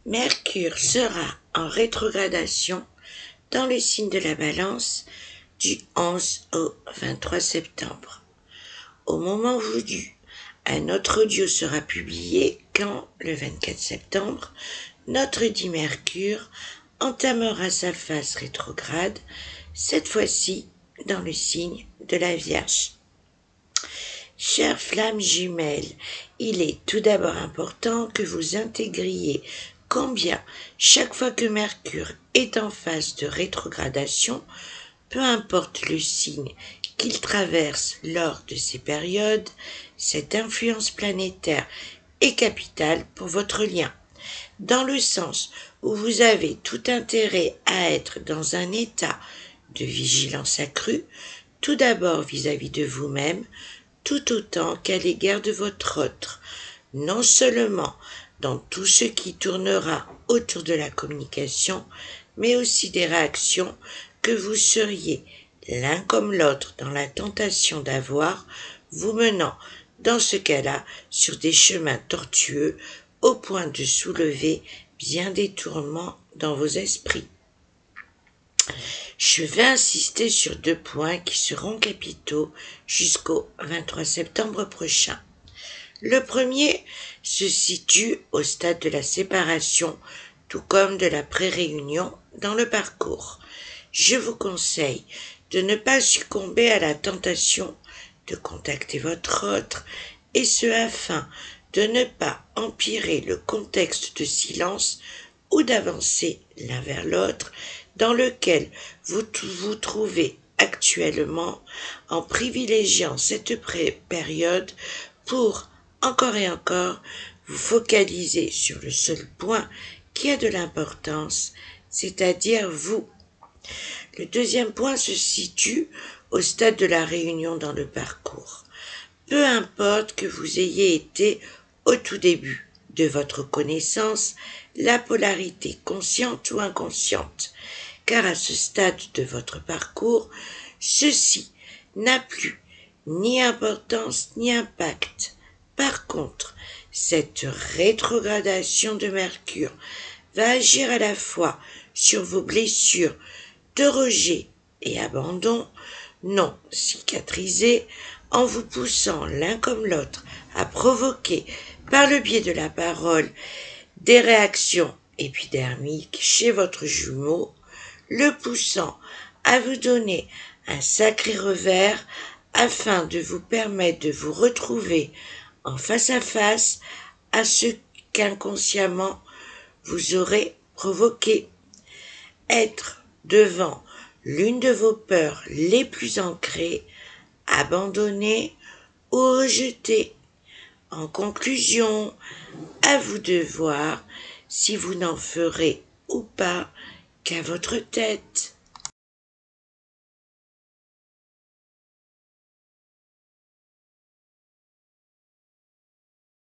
Mercure sera en rétrogradation dans le signe de la Balance du 11 au 23 septembre. Au moment voulu, un autre audio sera publié quand, le 24 septembre, notre dit Mercure entamera sa phase rétrograde, cette fois-ci dans le signe de la Vierge. Chères flammes jumelles, il est tout d'abord important que vous intégriez combien, chaque fois que Mercure est en phase de rétrogradation, peu importe le signe qu'il traverse lors de ces périodes, cette influence planétaire est capitale pour votre lien, dans le sens où vous avez tout intérêt à être dans un état de vigilance accrue, tout d'abord vis-à-vis de vous-même, tout autant qu'à l'égard de votre autre, non seulement dans tout ce qui tournera autour de la communication, mais aussi des réactions que vous seriez l'un comme l'autre dans la tentation d'avoir, vous menant dans ce cas-là sur des chemins tortueux au point de soulever bien des tourments dans vos esprits. Je vais insister sur 2 points qui seront capitaux jusqu'au 23 septembre prochain. Le premier se situe au stade de la séparation, tout comme de la pré-réunion dans le parcours. Je vous conseille de ne pas succomber à la tentation de contacter votre autre, et ce afin de ne pas empirer le contexte de silence ou d'avancer l'un vers l'autre dans lequel vous vous trouvez actuellement, en privilégiant cette période pour, encore et encore, vous focaliser sur le seul point qui a de l'importance, c'est-à-dire vous. Le deuxième point se situe au stade de la réunion dans le parcours. Peu importe que vous ayez été au tout début de votre connaissance, la polarité consciente ou inconsciente, car à ce stade de votre parcours, ceci n'a plus ni importance ni impact. Par contre, cette rétrogradation de Mercure va agir à la fois sur vos blessures de rejet et abandon non cicatrisées, en vous poussant l'un comme l'autre à provoquer, par le biais de la parole, des réactions épidermiques chez votre jumeau, le poussant à vous donner un sacré revers afin de vous permettre de vous retrouver en face à face à ce qu'inconsciemment vous aurez provoqué. Être devant l'une de vos peurs les plus ancrées, abandonner ou rejeter. En conclusion, à vous de voir si vous n'en ferez ou pas qu'à votre tête.